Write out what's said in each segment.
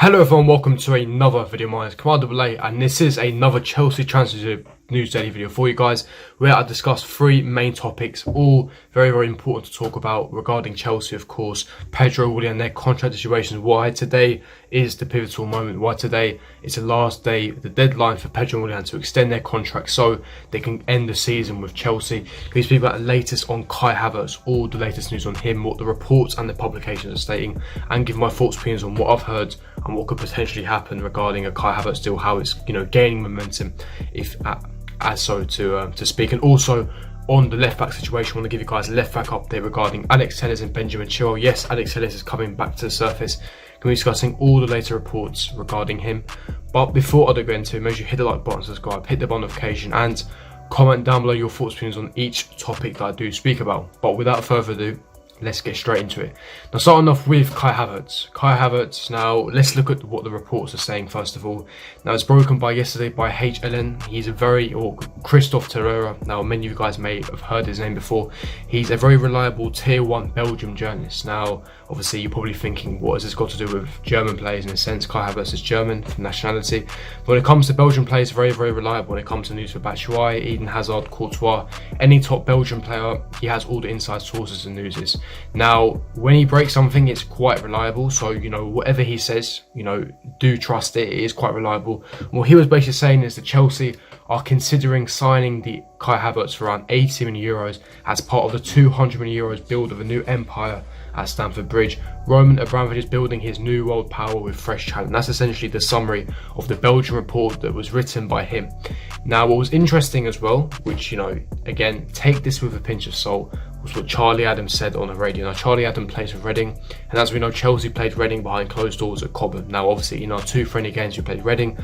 Hello everyone, welcome to another video. My name is Commander A, and this is another Chelsea transfer news daily video for you guys, where I discuss three main topics, all very important to talk about regarding Chelsea. Of course, Pedro, Willian, and their contract situations. Why today is the pivotal moment, why today is the last day, the deadline for Pedro and Willian to extend their contract so they can end the season with Chelsea. We speak about the latest on Kai Havertz, all the latest news on him, what the reports and the publications are stating, and give my thoughts, opinions on what I've heard and what could potentially happen regarding a Kai Havertz deal, how it's gaining momentum, if as so to speak. And also on the left back situation, I want to give you guys a left back update regarding Alex Telles and Benjamin Chilwell. Yes, Alex Telles is coming back to the surface. Going to be discussing all the later reports regarding him. But before I go into it, make sure you hit the like button, subscribe, hit the bell notification, and comment down below your thoughts, opinions on each topic that I do speak about. But without further ado, let's get straight into it. Now, starting off with Kai Havertz. Kai Havertz, now let's look at what the reports are saying first of all. Now, it's broken by yesterday by HLN. He's Christophe Terrera. Now, many of you guys may have heard his name before. He's a very reliable tier 1 Belgium journalist. Now, obviously, you're probably thinking, what has this got to do with German players? In a sense, Kai Havertz is German from nationality. But when it comes to Belgian players, very reliable. When it comes to news for Batshuayi, Eden Hazard, Courtois, any top Belgian player, he has all the inside sources and newses. Now, when he breaks something, it's quite reliable. So, whatever he says, do trust it. It is quite reliable. What he was basically saying is that Chelsea are considering signing the Kai Havertz for around 80 million euros as part of the 200 million euros build of a new empire at Stamford Bridge. Roman Abramovich is building his new world power with fresh talent. That's essentially the summary of the Belgian report that was written by him. Now, what was interesting as well, which, again, take this with a pinch of salt, was what Charlie Adams said on the radio. Now, Charlie Adams plays for Reading, and as we know, Chelsea played Reading behind closed doors at Cobham. Now, obviously, in our two friendly games, we played Reading,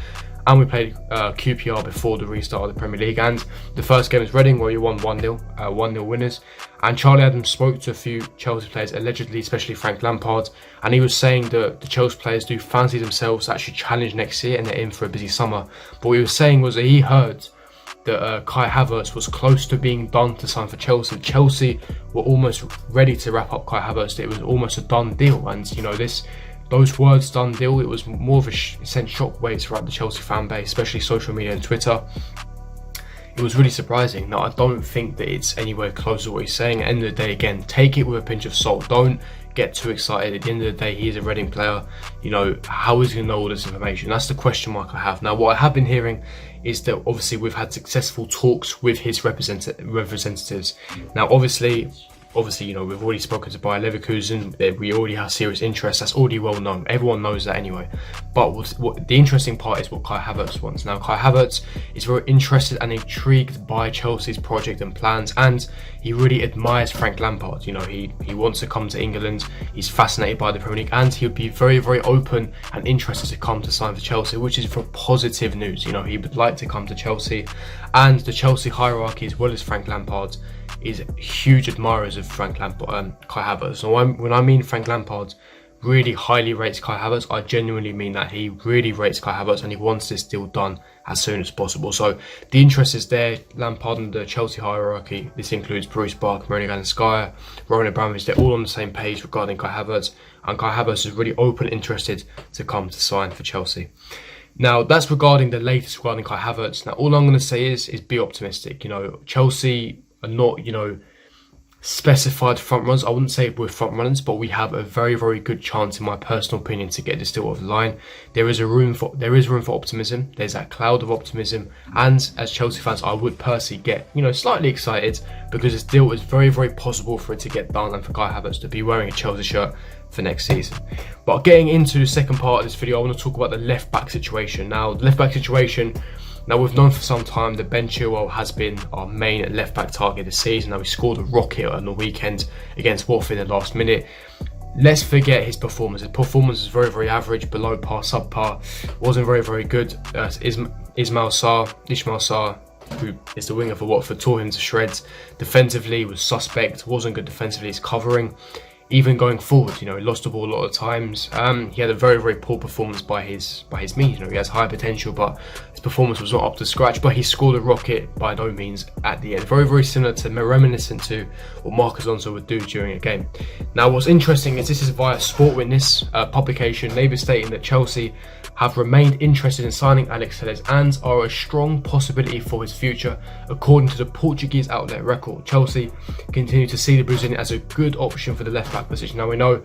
and we played QPR before the restart of the Premier League. And the first game was Reading, where we won 1-0, 1-0 winners. And Charlie Adams spoke to a few Chelsea players, allegedly, especially Frank Lampard, and he was saying that the Chelsea players do fancy themselves to actually challenge next year, and they're in for a busy summer. But what he was saying was that he heard that Kai Havertz was close to being done to sign for Chelsea. Chelsea were almost ready to wrap up Kai Havertz. It was almost a done deal, and those words, done deal, it was more of sent shockwaves throughout the Chelsea fan base, especially social media and Twitter. It was really surprising. Now, I don't think that it's anywhere close to what he's saying. At the end of the day, again, take it with a pinch of salt. Don't get too excited. At the end of the day, he is a Reading player. How is he going to know all this information? That's the question mark I have. Now, what I have been hearing is that obviously we've had successful talks with his representatives. Now, obviously, we've already spoken to Bayer Leverkusen. We already have serious interest. That's already well known. Everyone knows that anyway. But what the interesting part is what Kai Havertz wants. Now, Kai Havertz is very interested and intrigued by Chelsea's project and plans, and he really admires Frank Lampard. He wants to come to England. He's fascinated by the Premier League, and he would be very open and interested to come to sign for Chelsea, which is for positive news. He would like to come to Chelsea, and the Chelsea hierarchy, as well as Frank Lampard, is huge admirers of Kai Havertz. So when I mean Frank Lampard really highly rates Kai Havertz, I genuinely mean that. He really rates Kai Havertz, and he wants this deal done as soon as possible. So the interest is there. Lampard and the Chelsea hierarchy, this includes Bruce Bark, Mourinho and Skyer, Roman Abramovich, they're all on the same page regarding Kai Havertz, and Kai Havertz is really open and interested to come to sign for Chelsea. Now, that's regarding the latest regarding Kai Havertz. Now, all I'm going to say is be optimistic. Chelsea are not, specified front runners. I wouldn't say we're front runners, but we have a very good chance, in my personal opinion, to get this deal over the line. There is room for optimism. There's that cloud of optimism, and as Chelsea fans, I would personally get slightly excited because this deal is very possible for it to get done and for Kai Havertz to be wearing a Chelsea shirt for next season. But getting into the second part of this video, I want to talk about the left back situation. Now, the left back situation. Now, we've known for some time that Ben Chilwell has been our main left-back target this season. Now, he scored a rocket on the weekend against Watford in the last minute. Let's forget his performance. His performance was very average, below par, subpar. Wasn't very good. Ismail Sarr, who is the winger for Watford, tore him to shreds. Defensively, was suspect. Wasn't good defensively. His covering even going forward. You know, he lost the ball a lot of times. He had a very, very poor performance by his means. You know, he has high potential, but his performance was not up to scratch. But he scored a rocket by no means at the end. Very, very similar to, reminiscent to what Marcos Alonso would do during a game. Now, what's interesting is this is via Sport Witness publication. They've been stating that Chelsea have remained interested in signing Alex Telles and are a strong possibility for his future, according to the Portuguese outlet Record. Chelsea continue to see the Brazilian as a good option for the left-back position. Now, we know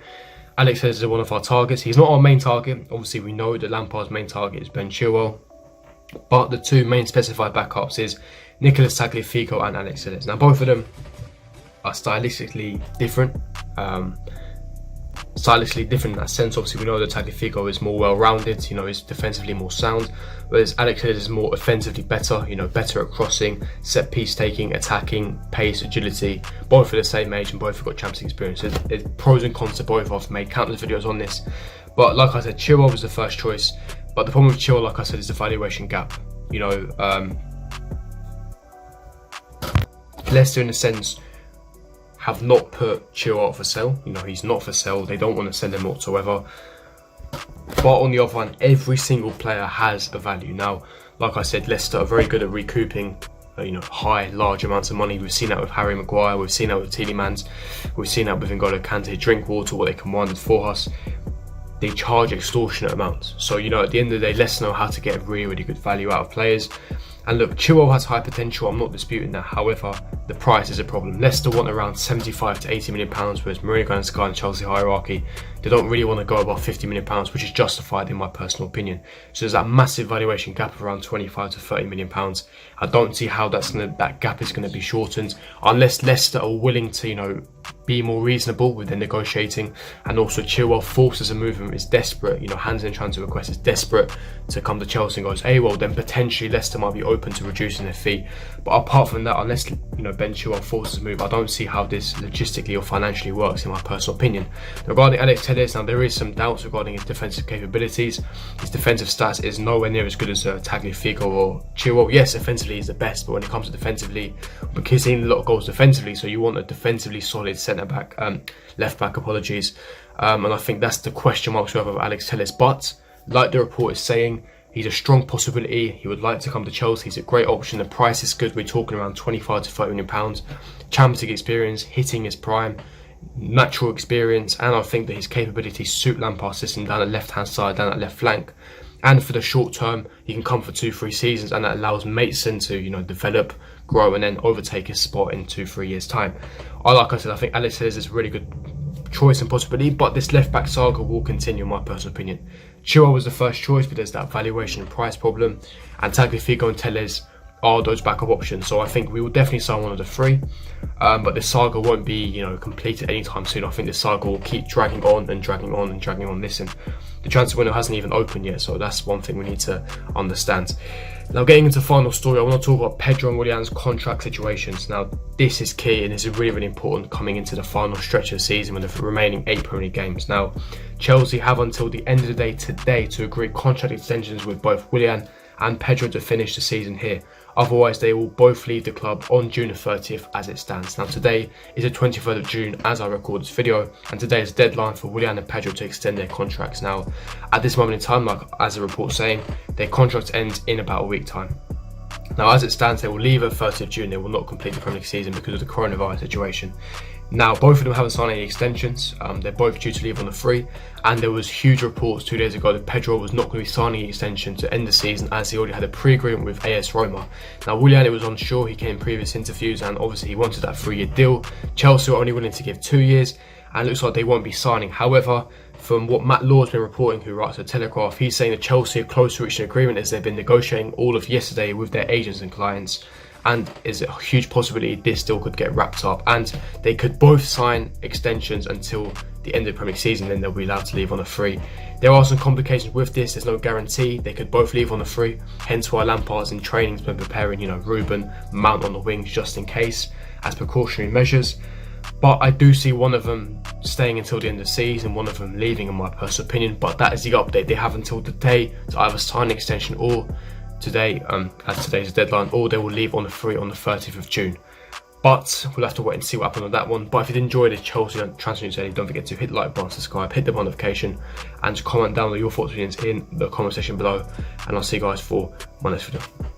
Alex Telles is one of our targets. He's not our main target. Obviously, we know that Lampard's main target is Ben Chilwell, but the two main specified backups is Nicolas Tagliafico and Alex Telles. Now, both of them are stylistically different. Stylistically different in that sense. Obviously, we know that Tagliafico is more well-rounded, you know, is defensively more sound, whereas Alex Telles is more offensively better, you know, better at crossing, set-piece taking, attacking, pace, agility. Both are the same age and both have got Champions League experience. There's pros and cons to both. I've made countless videos on this, but like I said, Chilwell was the first choice. But the problem with Chilwell, like I said, is the valuation gap. You know, Leicester, in a sense, have not put Chilwell up for sale. You know, he's not for sale. They don't want to sell him whatsoever. But on the other hand, every single player has a value. Now, like I said, Leicester are very good at recouping, you know, large amounts of money. We've seen that with Harry Maguire. We've seen that with Tielemans. We've seen that with N'Golo Kante. Drinkwater, what they commanded for us. They charge extortionate amounts. So, you know, at the end of the day, Leicester know how to get really, really good value out of players. And look, Chilwell has high potential, I'm not disputing that. However, the price is a problem. Leicester want around 75 to 80 million pounds, whereas Mourinho and Sky and Chelsea hierarchy, they don't really want to go above 50 million pounds, which is justified in my personal opinion. So there's that massive valuation gap of around 25 to 30 million pounds. I don't see how that gap is going to be shortened unless Leicester are willing to, you know, be more reasonable with their negotiating. And also Chilwell forces a movement, is desperate, you know, hands in transfer request, is desperate to come to Chelsea and goes, hey, well, then potentially Leicester might be open to reducing their fee. But apart from that, unless, you know, Ben Chilwell forces a move, I don't see how this logistically or financially works, in my personal opinion. Regarding Alex Telles, now there is some doubts regarding his defensive capabilities. His defensive stats is nowhere near as good as Tagliafico or Chilwell. Yes, offensively he's the best, but when it comes to defensively, because he's seen a lot of goals defensively, so you want a defensively solid centre-back, left-back, apologies. And I think that's the question marks we have of Alex Telles. But like the report is saying, he's a strong possibility. He would like to come to Chelsea. He's a great option. The price is good. We're talking around 25 to 30 million pounds. Champions League experience, hitting his prime, natural experience, and I think that his capabilities suit Lampard's system down that left-hand side, down that left flank. And for the short term, he can come for 2-3 seasons, and that allows Mason to, you know, develop, grow, and then overtake his spot in 2-3 years' time. Like I said, I think Alex Telles is a really good choice and possibility, but this left-back saga will continue, in my personal opinion. Chilwell was the first choice, but there's that valuation and price problem, and Tagliafico and Telles are those backup options. So I think we will definitely sign one of the three, but the saga won't be, you know, completed anytime soon. I think the saga will keep dragging on and dragging on and dragging on. Listen, the transfer window hasn't even opened yet, so that's one thing we need to understand. Now, getting into the final story, I want to talk about Pedro and Willian's contract situations. Now, this is key and this is really, really important coming into the final stretch of the season with the remaining 8 Premier League games. Now, Chelsea have until the end of the day today to agree contract extensions with both Willian and Pedro to finish the season here. Otherwise, they will both leave the club on June the 30th as it stands. Now, today is the 23rd of June as I record this video, and today is the deadline for Willian and Pedro to extend their contracts. Now, at this moment in time, like as the report's saying, their contracts end in about a week time. Now, as it stands, they will leave at 30th of June. They will not complete the Premier League season because of the coronavirus situation. Now, both of them haven't signed any extensions. They're both due to leave on the free, and there was huge reports 2 days ago that Pedro was not going to be signing an extension to end the season as he already had a pre-agreement with AS Roma. Now, Willian, it was unsure. He came in previous interviews, and obviously he wanted that 3-year deal. Chelsea are only willing to give 2 years, and it looks like they won't be signing. However, from what Matt Law's been reporting, who writes the Telegraph, he's saying that Chelsea are close to reaching an agreement as they've been negotiating all of yesterday with their agents and clients. And is a huge possibility this deal could get wrapped up, and they could both sign extensions until the end of the Premier League season. Then they'll be allowed to leave on a free. There are some complications with this. There's no guarantee they could both leave on a free. Hence why Lampard's in training has been preparing, you know, Ruben, Mount on the wings just in case as precautionary measures. But I do see one of them staying until the end of the season, one of them leaving, in my personal opinion. But that is the update. They have until today to either sign an extension or today, as today's deadline, or they will leave on the free on the 30th of June. But we'll have to wait and see what happens on that one. But if you did enjoy this Chelsea transfer news daily, don't forget to hit the like button, subscribe, hit the notification, and comment down your thoughts and opinions in the comment section below. And I'll see you guys for my next video.